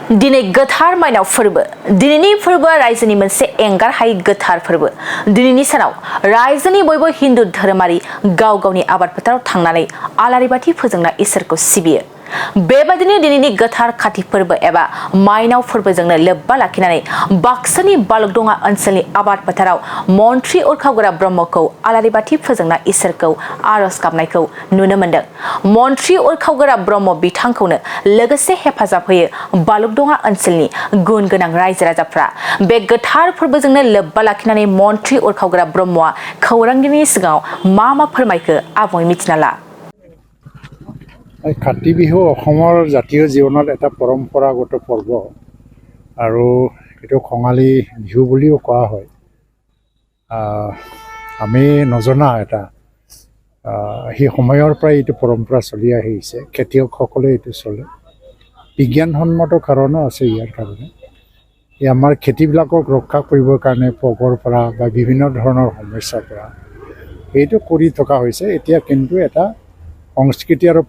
दिनै गोथार माइनाव फोरबो दिनैनि फोरबोआ रायजोनि मोनसे एंगार हायै गोथार फोरबो दिनैनि सानाव रायजोनि बयबो हिन्दु धोरोमारि गाव गावनि आबाद फोथाराव थांनानै आलारि बाथि फोजोंना इसोरखौ सिबियो बेबायदिनो दिनैनि गोथार काति फोरबो एबा माइनाव फोरबोजोंनो लोब्बा लाखिनानै बाक्सानि बालुकदंगा ओनसोलनि आबाद फोथाराव मन्त्रि उरखावगोरा ब्रह्मखौ आलारि बाथि फोजोंना इसोरखौ आरज गाबनायखौ नुनो मोन्दों मन्त्रि उरखावगोरा ब्रह्म बिथांखौनो लोगोसे हेफाजाब होयो बालुकदंगा ओनसोलनि गुन गोनां रायजो राजाफ्रा बे गोथार फोरबोजोंनो लोब्बा लाखिनानै मन्त्रि उरखावगोरा ब्रह्मआ खौरांगिरिनि सिगाङाव मा फोरमायखो आबुङै मिथिना ला কাতি বিহু অসমৰ জাতীয় জীৱনত এটা পৰম্পৰাগত পৰ্ব আৰু এইটো খঙালী বিহু বুলিও কোৱা হয় আমি নজনা এটা সেই সময়ৰ পৰাই এইটো পৰম্পৰা চলি আহিছে খেতিয়কসকলে এইটো চলে বিজ্ঞানসন্মত কাৰণো আছে ইয়াৰ কাৰণে এই আমাৰ খেতিবিলাকক ৰক্ষা কৰিবৰ কাৰণে পোকৰ পৰা বা বিভিন্ন ধৰণৰ সমস্যাৰ পৰা এইটো কৰি থকা হৈছে এতিয়া কিন্তু এটা সংস্কৃতি আৰু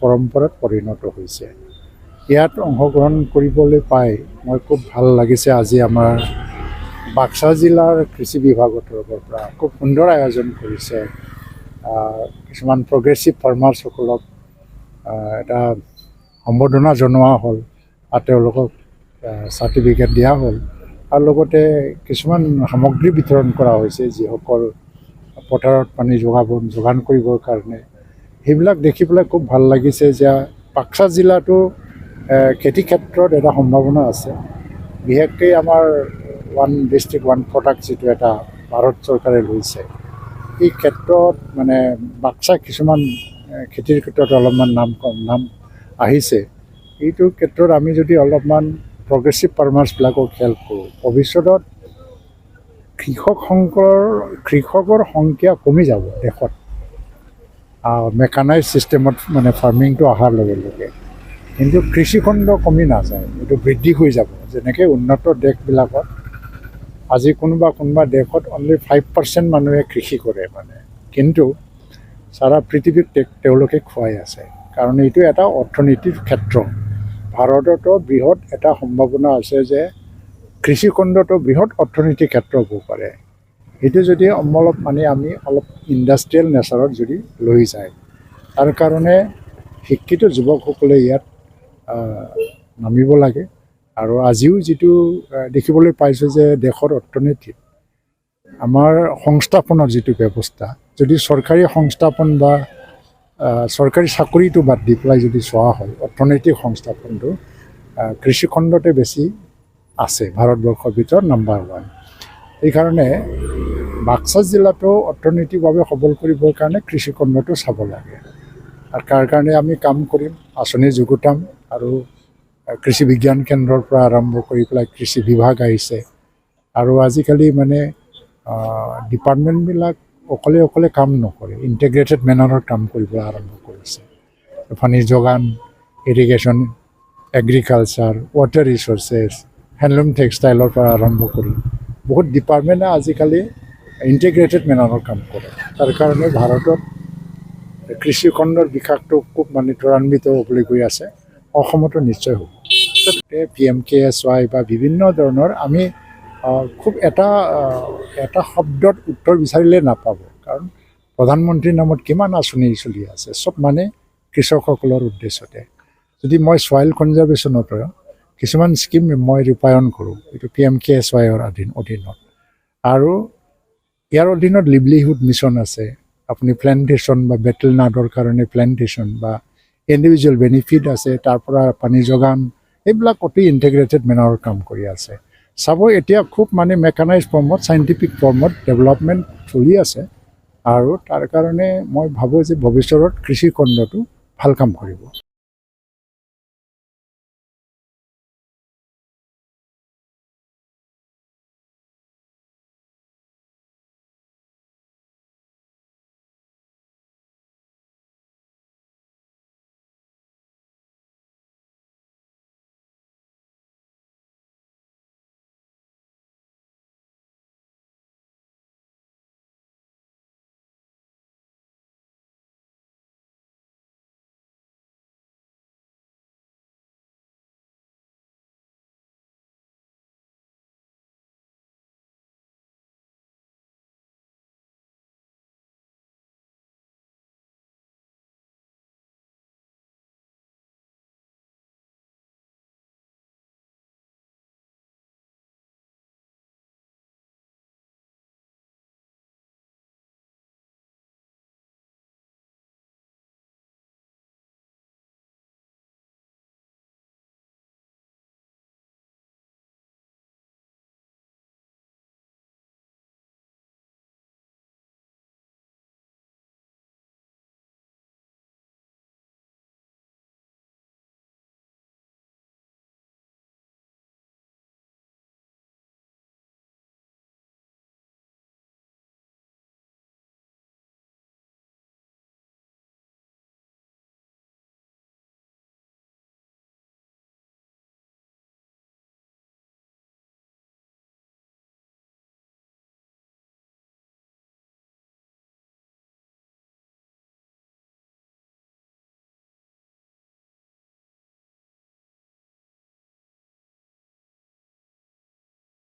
পৰম্পৰাত পৰিণত হৈছে ইয়াত অংশগ্ৰহণ কৰিবলৈ পাই মই খুব ভাল লাগিছে আজি আমাৰ বাক্সা জিলাৰ কৃষি বিভাগৰ তৰফৰ পৰা খুব সুন্দৰ আয়োজন কৰিছে কিছুমান প্ৰগ্ৰেছিভ ফাৰ্মাৰ্ছসকলক এটা সম্বৰ্ধনা জনোৱা হ'ল আৰু তেওঁলোকক চাৰ্টিফিকেট দিয়া হ'ল আৰু লগতে কিছুমান সামগ্ৰী বিতৰণ কৰা হৈছে যিসকল পথাৰত পানী যোগান কৰিবৰ কাৰণে সেইবিলাক দেখি পেলাই খুব ভাল লাগিছে যে বাক্সা জিলাটো খেতি ক্ষেত্ৰত এটা সম্ভাৱনা আছে বিশেষকৈ আমাৰ ওৱান ডিষ্ট্ৰিক্ট ওৱান প্ৰডাক্ট যিটো এটা ভাৰত চৰকাৰে লৈছে এই ক্ষেত্ৰত মানে বাক্সা কিছুমান খেতিৰ ক্ষেত্ৰত অলপমান নাম আহিছে এইটো ক্ষেত্ৰত আমি যদি অলপমান প্ৰগ্ৰেছিভ ফাৰ্মাৰ্ছবিলাকক হেল্প কৰোঁ ভৱিষ্যতত কৃষকৰ সংখ্যা কমি যাব দেশত মেকানাইজ ছিষ্টেমত মানে ফাৰ্মিংটো অহাৰ লগে লগে কিন্তু কৃষিখণ্ড কমি নাযায় এইটো বৃদ্ধি হৈ যাব যেনেকৈ উন্নত দেশবিলাকত আজি কোনোবা দেশত অনলি 5% মানুহে কৃষি কৰে মানে কিন্তু সাৰা পৃথিৱীত তেওঁলোকে খুৱাই আছে কাৰণ এইটো এটা অৰ্থনীতিৰ ক্ষেত্ৰ ভাৰততো বৃহৎ এটা সম্ভাৱনা আছে যে কৃষিখণ্ডটো বৃহৎ অৰ্থনীতিৰ ক্ষেত্ৰ হ'ব পাৰে এইটো যদি আমি অলপ ইণ্ডাষ্ট্ৰিয়েল নেচাৰত যদি লৈ যায় তাৰ কাৰণে শিক্ষিত যুৱকসকলে ইয়াত নামিব লাগে আৰু আজিও যিটো দেখিবলৈ পাইছোঁ যে দেশৰ অৰ্থনীতিত আমাৰ সংস্থাপনৰ যিটো ব্যৱস্থা যদি চৰকাৰী সংস্থাপন বা চৰকাৰী চাকৰিটো বাদ দি পেলাই যদি চোৱা হয় অৰ্থনৈতিক সংস্থাপনটো কৃষিখণ্ডতে বেছি আছে ভাৰতবৰ্ষৰ ভিতৰত নাম্বাৰ 1 এইকাৰণে বাক্সা জিলাটো অৰ্থনৈতিকভাৱে সবল কৰিবৰ কাৰণে কৃষিখণ্ডটো চাব লাগে আৰু তাৰ কাৰণে আমি কাম কৰিম আঁচনি যুগুতাম আৰু কৃষি বিজ্ঞান কেন্দ্ৰৰ পৰা আৰম্ভ কৰি পেলাই কৃষি বিভাগ আহিছে আৰু আজিকালি মানে ডিপাৰ্টমেণ্টবিলাক অকলে কাম নকৰে ইণ্টিগ্ৰেটেড মেনাৰত কাম কৰিব আৰম্ভ কৰিছে পানী যোগান irrigation agriculture water resources handloom টেক্সটাইলৰ পৰা আৰম্ভ কৰি বহুত ডিপাৰ্টমেণ্টে আজিকালি ইণ্টিগ্ৰেটেড মেনাৰত কাম কৰে তাৰ কাৰণে ভাৰতত কৃষিখণ্ডৰ বিকাশটো খুব মানে ত্বৰান্বিত হ'বলৈ গৈ আছে অসমতো নিশ্চয় হ'ব PMKSY বা বিভিন্ন ধৰণৰ আমি খুব এটা শব্দত উত্তৰ বিচাৰিলে নাপাব কাৰণ প্ৰধানমন্ত্ৰীৰ নামত কিমান আঁচনি চলি আছে চব মানে কৃষকসকলৰ উদ্দেশ্যতে যদি মই ছইল কনজাৰ্ভেশ্যনত কিছুমান স্কিম মই ৰূপায়ণ কৰোঁ এইটো PMKSYৰ অধীনত আৰু ইয়াৰ অধীনত লিভলিহুড মিছন আছে আপুনি প্লেণ্টেশ্যন বা বেটেল নাটৰ কাৰণে প্লেণ্টেশ্যন বা ইণ্ডিভিজুৱেল বেনিফিট আছে তাৰ পৰা পানী যোগান এইবিলাক অতি ইণ্টিগ্ৰেটেড মেনাৰৰ কাম কৰি আছে চাব এতিয়া খুব মানে মেকানাইজ ফৰ্মত চাইণ্টিফিক ফৰ্মত ডেভেলপমেণ্ট চলি আছে আৰু তাৰ কাৰণে মই ভাবোঁ যে ভৱিষ্যতত কৃষিখণ্ডটো ভাল কাম কৰিব